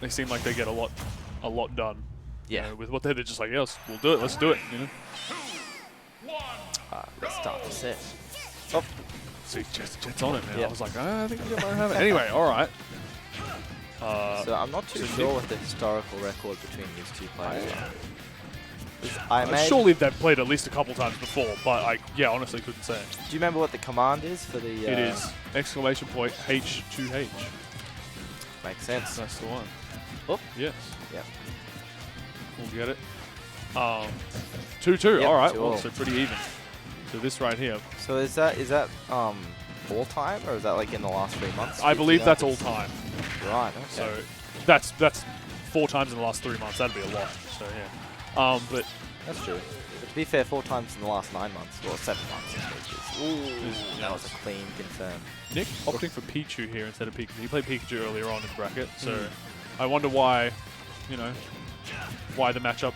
they seem like they get a lot done. Yeah. You know, with what they're just like, yes, we'll do it. Let's do it. You know. Let's start the set. Oh. See, Jet's on it now. Yep. I was like, I think Jet might have it. Anyway, all right. So I'm not too sure what the historical record between these two players are. Surely they've played at least a couple times before, but I honestly couldn't say. Do you remember what the command is for the... It is exclamation point H2H. Makes sense. That's the one. Oh. Yes. Yep. We'll get it. 2-2. Yep, All right. 2-2. Well, so pretty even. So this right here. So is that all time, or is that like in the last 3 months? I believe that's all time. Right. Okay. So that's 4 times in the last 3 months. That'd be a lot. So yeah. But that's true. But to be fair, 4 times in the last 9 months, or 7 months, I suppose. Ooh, that was a clean confirm. Nicc opting for Pichu here instead of Pikachu. He played Pikachu earlier on in bracket, so I wonder why, you know, why the matchup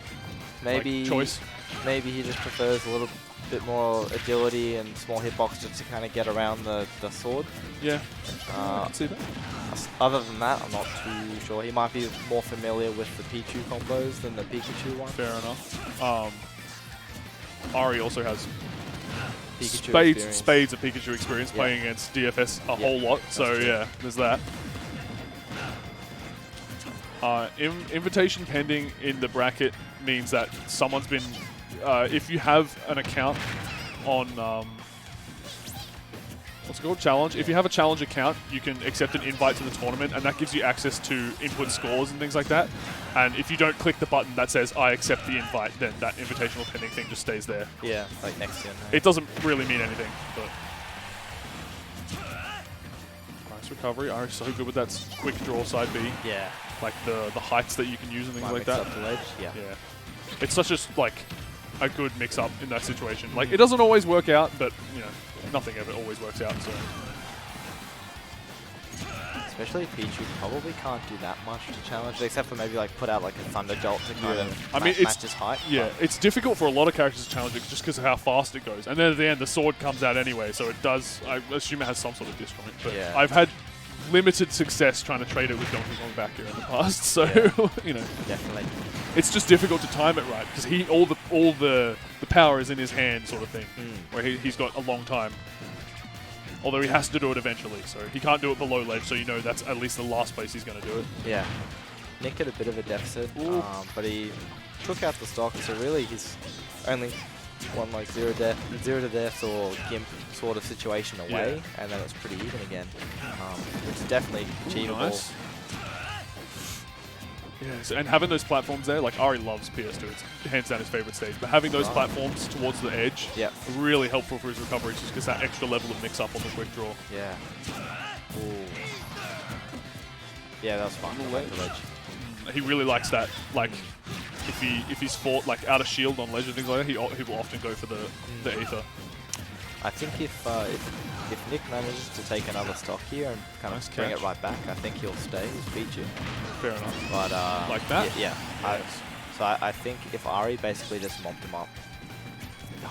choice. Maybe he just prefers a little bit more agility and small hitbox just to kind of get around the sword. Yeah, I can see that. Other than that, I'm not too sure. He might be more familiar with the Pichu combos than the Pikachu one. Fair enough. Ari also has Pikachu spades of Pikachu experience playing against DFS a whole lot, so yeah, there's that. Invitation pending in the bracket means that someone's been, if you have an account on, what's it called? Challenge. If you have a challenge account, you can accept an invite to the tournament, and that gives you access to input scores and things like that. And if you don't click the button that says, I accept the invite, then that invitational pending thing just stays there. Yeah, like next gen. It doesn't really mean anything, but... Nice recovery. Ari's so good with that quick draw side B. Yeah. Like the heights that you can use and things like that. Up the ledge. Yeah. It's such a good mix-up in that situation. Like, it doesn't always work out, but, you know, nothing ever always works out, so... Especially Pichu probably can't do that much to challenge, except for maybe like put out like a Thunder Jolt to kind of match his height. Yeah, it's difficult for a lot of characters to challenge it just because of how fast it goes. And then at the end, the sword comes out anyway, so it does... I assume it has some sort of disjoint, but I've had limited success trying to trade it with Donkey Kong back here in the past, so, you know. Definitely. It's just difficult to time it right, because all the power is in his hand sort of thing, where he's got a long time. Although he has to do it eventually, so he can't do it below ledge, so you know that's at least the last place he's going to do it. Yeah. Nicc had a bit of a deficit, but he took out the stock, so really he's only one like zero to death or Gimp sort of situation away, and then it's pretty even again, which is definitely achievable. Nice. Yes, and having those platforms there, like Ari loves PS2, it's hands down his favorite stage, but having those platforms towards the edge, really helpful for his recovery, just because that extra level of mix-up on the quick draw. Yeah. Ooh. Yeah, that was fun. The ledge. He really likes that. Like, if he's fought like out of shield on ledge and things like that, he will often go for the ether. I think if Nicc manages to take another stock here and kind of bring it right back, I think he'll stay with Pichu. Fair enough. But like that? Yeah. So I think if Ari basically just mopped him up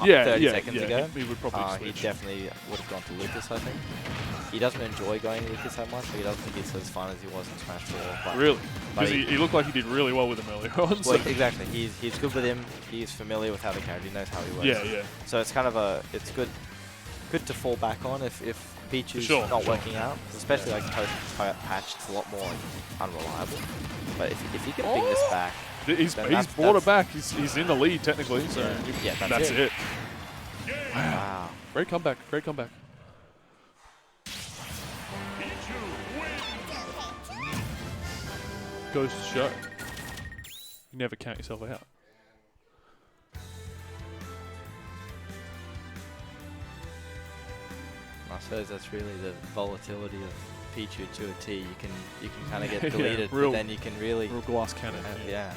30 seconds ago, he would probably he definitely would have gone to Lucas, I think. He doesn't enjoy going Lucas that much, but he doesn't think it's as fun as he was in Smash 4. Really? Because he looked like he did really well with him earlier on. Well, exactly. He's good with him. He's familiar with how the character. He knows how he works. Yeah. So it's kind of it's good to fall back on if Pichu's not working out, especially like post-patch. It's a lot more unreliable. But if he can bring this back, he's brought it back. He's in the lead technically. So that's it. Wow. Great comeback. Great comeback. Goes to show. You never count yourself out. I suppose that's really the volatility of Pichu to a T. You can kind of get deleted, but then you can really real glass cannon. Yeah.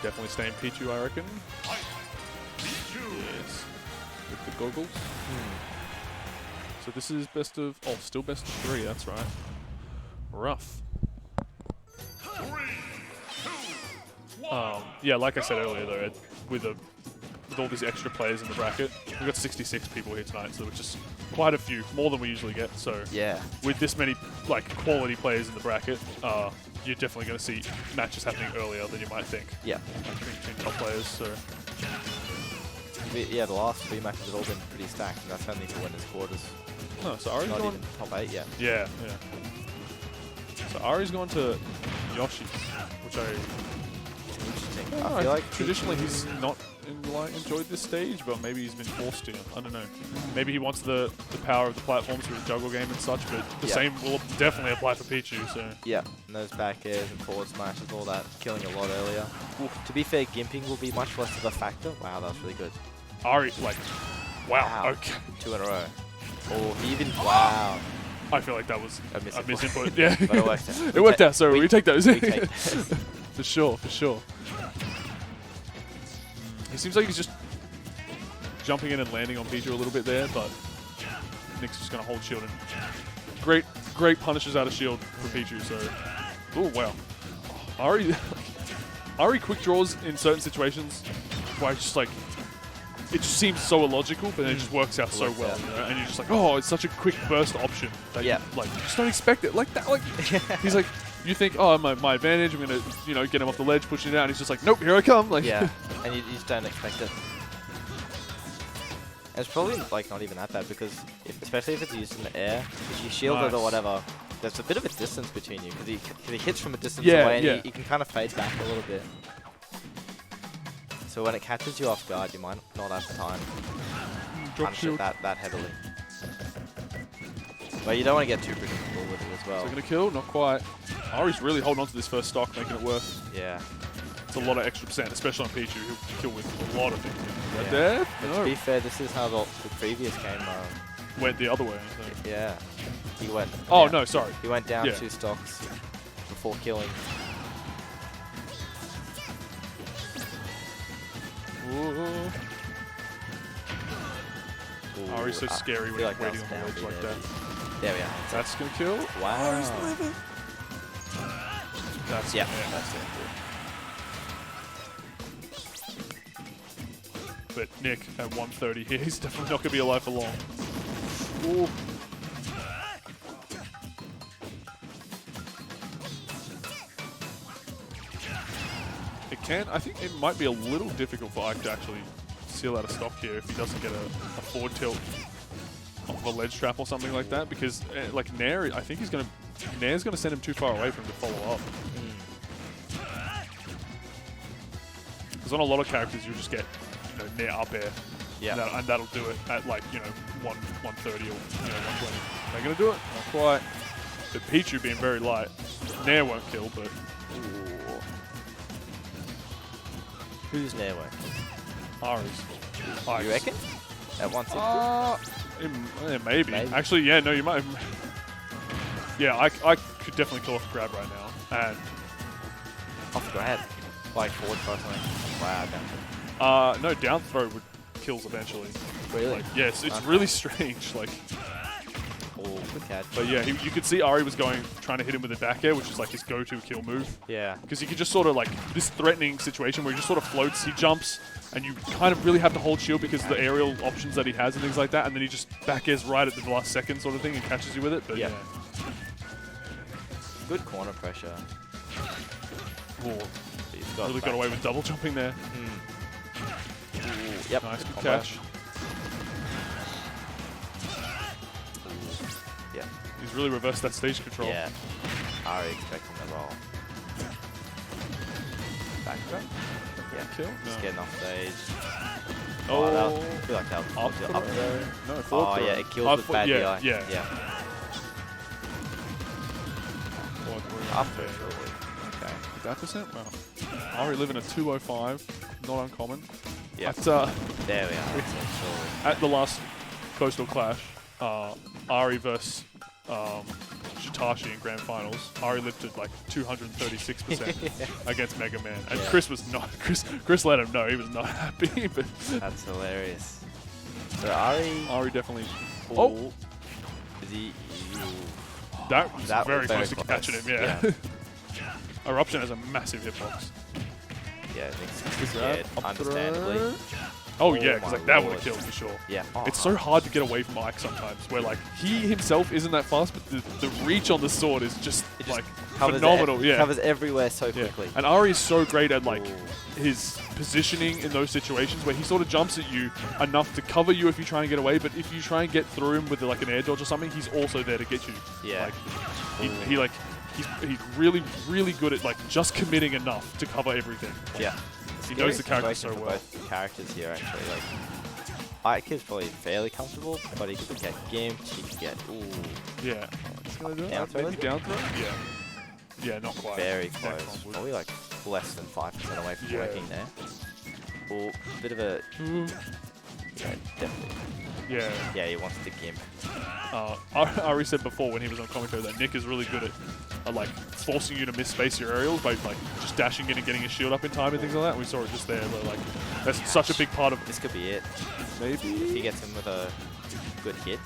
Definitely stay in Pichu, I reckon. Yes. With the goggles. So this is best of... Oh, still best of 3, that's right. Rough. 3, 2, Yeah, like I said earlier, though, with all these extra players in the bracket, we've got 66 people here tonight, so it's just quite a few, more than we usually get. So yeah, with this many like quality players in the bracket, you're definitely going to see matches happening earlier than you might think. Yeah, between top players. So yeah, the last 3 matches have all been pretty stacked, and that's only for winners quarters. Oh, so Ari's not going even top 8 yet. Yeah, yeah. So Ari's gone to Yoshi's, which I feel like traditionally he's not enjoyed this stage, but maybe he's been forced to. I don't know. Maybe he wants the power of the platforms for his juggle game and such, but the same will definitely apply for Pichu. So yeah, and those back airs and forward smashes, all that, killing a lot earlier. To be fair, gimping will be much less of a factor. Wow, that was really good. Ari, like, wow. Okay. 2 in a row. Oh, he even, wow. I feel like that was a misinput. Yeah. But it worked out. It worked out, so we take those. We take those. For sure, for sure. He seems like he's just jumping in and landing on Pichu a little bit there, but Nick's just going to hold shield. And great punishes out of shield for Pichu, so... Oh, wow. Ari quick draws in certain situations where it's just like... It just seems so illogical, but then it just works out so well, you know? And you're just like, oh, it's such a quick burst option that you, like, you just don't expect it like that. Like, he's like, you think, oh, my advantage, I'm gonna, you know, get him off the ledge, pushing it out, and he's just like, nope, here I come. Like, yeah, and you just don't expect it. And it's probably like not even that bad because, especially if it's used in the air, if you shield it or whatever, there's a bit of a distance between you because he hits from a distance away, and you can kind of fade back a little bit. So when it catches you off guard, you might not have time to punish it that heavily. But you don't want to get too predictable with it as well. So going to kill? Not quite. Ari's really holding on to this first stock, making it worth. Yeah. It's a lot of extra percent, especially on Pichu, who'll kill with a lot of things. Right there? No. But to be fair, this is how the previous game went the other way. So. Yeah. He went. Oh, no, sorry. He went down 2 stocks before killing. Ooh. Ari's so scary when he's waiting on the ledge like that. There we are. That's going to kill. Wow. Ari's living. That's that's it. But Nick at 130 here, he's definitely not going to be alive for long. Ooh. I think it might be a little difficult for Ike to actually seal out a stock here if he doesn't get a forward tilt off of a ledge trap or something like that, because like Nair, I think Nair's going to send him too far away from him to follow up. Because on a lot of characters, you just get Nair up air, and that'll do it at like 130 or 120. They're going to do it? Not quite. But Pichu being very light, Nair won't kill, but. Who's Nair working? Ari's. You reckon? At 160? Maybe. Actually, yeah, no, you might. Yeah, I could definitely kill off a grab right now. And off grab? Like forward throw or something? Wow, no, down throw would kills eventually. Really? Like, yes, it's really strange. Like. Oh, good catch. But yeah, you could see Ari was trying to hit him with a back air, which is like his go-to kill move. Yeah. Because he could just sort of like, this threatening situation where he just sort of floats, he jumps, and you kind of really have to hold shield because of the aerial options that he has and things like that, and then he just back airs right at the last second sort of thing and catches you with it. But yeah. Good corner pressure. Really got away with double jumping there. Yep. Nice, good catch. Yeah. He's really reversed that stage control. Yeah. Ari expecting the roll. Back jump. Yeah. Kill? Just getting off stage. Oh. I feel like that was up there. No, forward throw. Yeah, it kills with bad DI. Yeah. Up there, surely. Okay. That percent? Wow. Ari living a 205. Not uncommon. Yeah. There we are. At the last Coastal Clash, Ari versus Shitashi in Grand Finals, Ari lifted like 236% against Mega Man. And Chris was not, Chris let him know he was not happy. But that's hilarious. So Ari definitely. Oh! Is he? That was very close to catching him, yeah. Eruption has a massive hitbox. Yeah, Nick's scared, understandably. Oh yeah, because like that would lord. have killed for sure. Yeah. It's so hard to get away from Ike sometimes, where like he himself isn't that fast, but the reach on the sword is just like phenomenal. Yeah, covers everywhere so quickly. And Ari is so great at like his positioning in those situations where he sort of jumps at you enough to cover you if you try and get away, but if you try and get through him with like an air dodge or something, he's also there to get you. Yeah. Like he's really good at like just committing enough to cover everything. Yeah. He knows the character so for well. Both characters here actually. Like Ike is probably fairly comfortable, but he could get gimped. He could get Yeah. Down throw? Maybe down throw? Yeah. Yeah, not quite. Very close. Probably like less than 5% away from working there. Oh, bit of a yeah, definitely. Yeah. Yeah, he wants to gimp. Ari said before when he was on commentary that Nick is really good at like forcing you to miss space your aerials by like just dashing in and getting a shield up in time and things like that. And we saw it just there, but like that's such a big part of. This could be it. Maybe if he gets him with a good hit.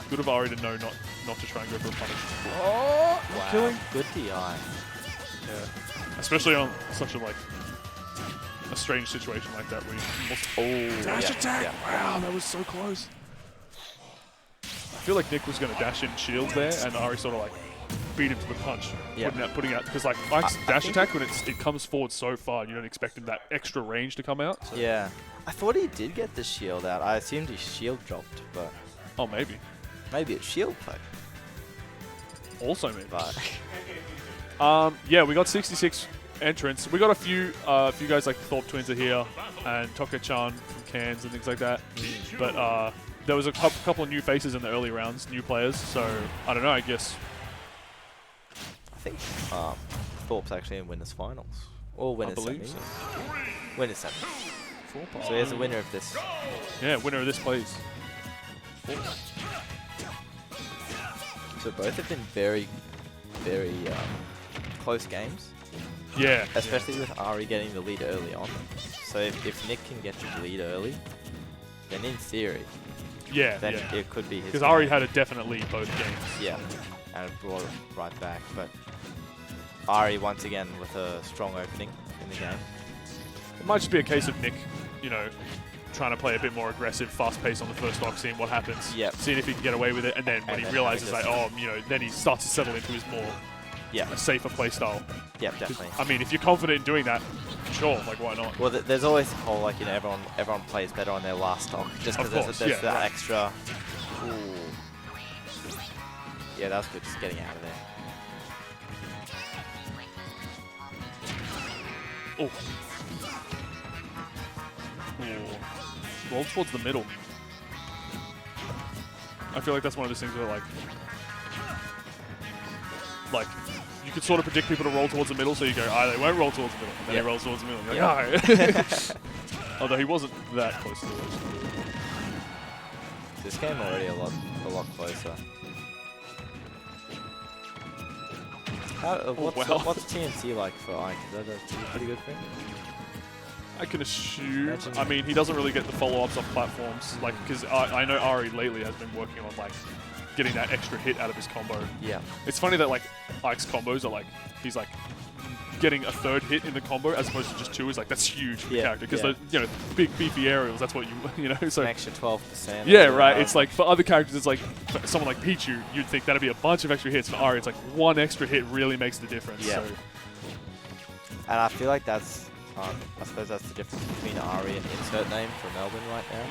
Good of Ari to know not to try and go for a punish. Oh, wow. Killing. Good DI. Yeah. Especially on such a like a strange situation like that where you almost dash attack. Yeah. Wow, that was so close. I feel like Nick was going to dash in shields there, and Ari sort of like beat him to the punch, putting out because like Ike's dash attack when it comes forward so far, you don't expect him that extra range to come out. So. Yeah, I thought he did get the shield out. I assumed his shield dropped, but maybe it's shield play. Also maybe. But yeah, we got 66 entrants. We got a few guys like Thorpe Twins are here, and Toka-chan from Cairns and things like that. But there was a couple of new faces in the early rounds, new players. So I don't know. I guess. I think Thorpe's actually in winners finals or winners semis. So. Winners semis. So here's a winner of this. Yeah, winner of this plays. So both have been very, very close games. Yeah. Especially with Ari getting the lead early on. So if Nick can get the lead early, then in theory, then it could be his. Because Ari had a definite lead both games. Yeah, and it brought it right back. But Ari once again with a strong opening in the game. It might just be a case of Nick, you know, trying to play a bit more aggressive, fast pace on the first stock, seeing what happens, seeing if he can get away with it, and then when he realizes like, oh, you know, then he starts to settle into his more a safer play style. Yeah, definitely. I mean, if you're confident in doing that, sure, like why not? Well, there's always the whole like, you know, everyone plays better on their last stock, just because there's that extra. Ooh. Yeah, that was good, just getting out of there. Oh. Roll towards the middle. I feel like that's one of those things where like you could sort of predict people to roll towards the middle, so you go, they won't roll towards the middle. And then he rolls towards the middle. Like, although he wasn't that close to the edge. This game already a lot closer. What's TNC like for Ike? Is that pretty good for him? I can assume. I mean, he doesn't really get the follow-ups off platforms, like because I know Ari lately has been working on like getting that extra hit out of his combo. Yeah. It's funny that like Ike's combos are like he's like getting a third hit in the combo as opposed to just two is like that's huge for the character because you know big beefy aerials, that's what you know, so an extra 12%. Yeah, right. It's like for other characters, it's like for someone like Pichu, you'd think that'd be a bunch of extra hits. For Ari, it's like one extra hit really makes the difference. Yeah. So. And I feel like that's I suppose that's the difference between Ari and Insert Name from Melbourne right now.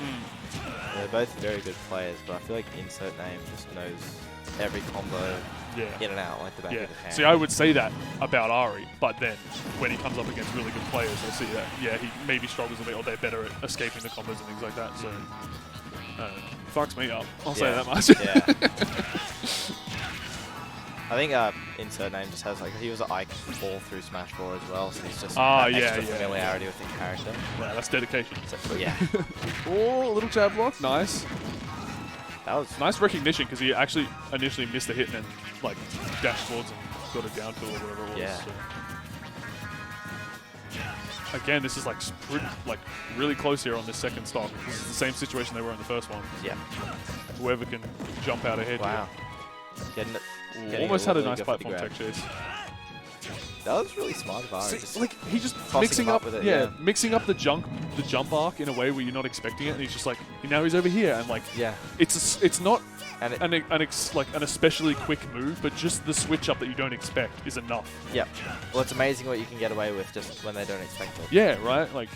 They're both very good players, but I feel like Insert Name just knows every combo in and out like the back of his hand. See, I would say that about Ari, but then when he comes up against really good players, I'll see that, he maybe struggles a bit, or they're better at escaping the combos and things like that. So, fucks me up. I'll say that much. I think Insert Name just has, like, he was an Ike all through Smash 4 as well, so he's just extra familiarity with the character. Yeah, that's dedication. So, Oh, a little jab block. Nice. That was nice recognition, because he actually initially missed the hit and then, like, dashed towards and got a down kill or whatever it was. Yeah. So. Again, this is, like, really close here on this second stock. This is the same situation they were in the first one. Yeah. Whoever can jump out ahead. Wow. Almost had a nice platform tech chase. That was really smart of Ari. Like he just mixing up with it, mixing up the jump arc in a way where you're not expecting it, and he's just like now he's over here, and like it's not an especially quick move, but just the switch up that you don't expect is enough. Yeah. Well, it's amazing what you can get away with just when they don't expect it. Yeah. Right. Like.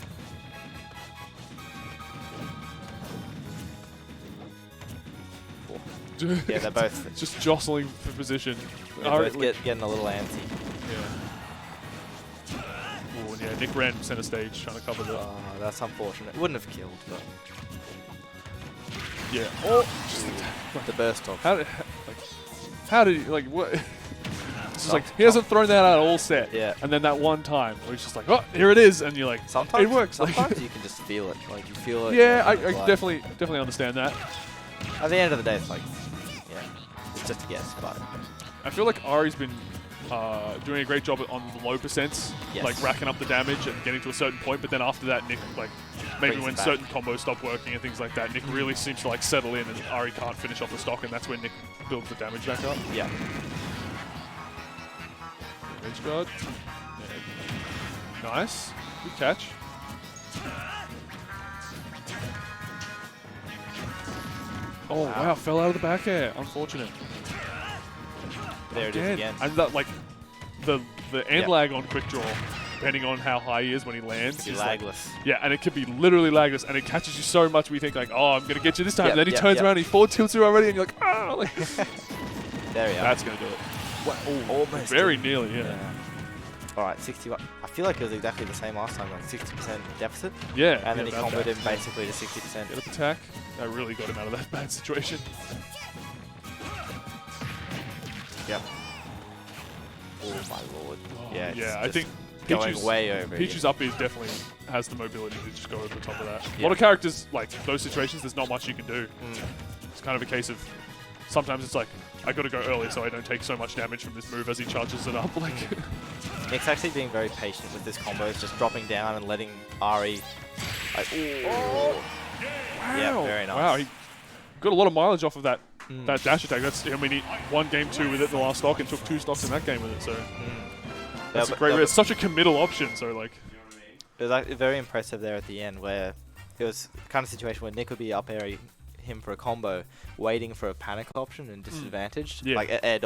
Yeah, they're both just jostling for position. They're both getting a little antsy. Yeah. Oh, and yeah, Nick ran center stage trying to cover the. Oh, that's unfortunate. Wouldn't have killed, but. Yeah. Oh, just the burst off. How did he like what? It's just like he hasn't thrown that out all set. Yeah. And then that one time where he's just like, oh, here it is, and you're like, sometimes it works. Sometimes you can just feel it. Like you feel it. Yeah, I definitely understand that. At the end of the day, it's like, it's just a guess, but. I feel like Ari's been doing a great job on the low percents, like racking up the damage and getting to a certain point. But then after that, Nick like maybe when certain combos stop working and things like that, Nick really seems to like settle in, and Ari can't finish off the stock, and that's when Nick builds the damage back up. Yeah. Edge guard. Yeah. Nice. Good catch. Oh wow! Fell out of the back air. Unfortunate. There it is again. And that like the end lag on quick draw, depending on how high he is when he lands. It's lagless. Like, yeah, and it could be literally lagless, and it catches you so much we think like, oh, I'm gonna get you this time. And then he turns around, and he forward tilts you already, and you're like, ah! Like, there we are. That's gonna do it. Wow. Oh, almost. Very nearly, yeah. All right, 61. I feel like it was exactly the same last time, like 60% deficit. Yeah. And then he comboed him basically to 60%. Get up attack. That really got him out of that bad situation. Yep. Oh my lord. Oh, yeah, I think going way over. Peach's up is definitely has the mobility to just go over the top of that. A lot of characters, like those situations, there's not much you can do. It's kind of a case of sometimes it's like, I gotta go early so I don't take so much damage from this move as he charges it up. Like Nick's actually being very patient with this combo, it's just dropping down and letting Ari. Like, wow. Yeah, very nice. Wow, he got a lot of mileage off of that dash attack. That's I mean, he won game 2 with it in the last stock and took 2 stocks in that game with it. So that's a great. It's such a committal option. So like, it was like very impressive there at the end where it was kind of situation where Nick would be up airing him for a combo, waiting for a panic option and disadvantaged, like air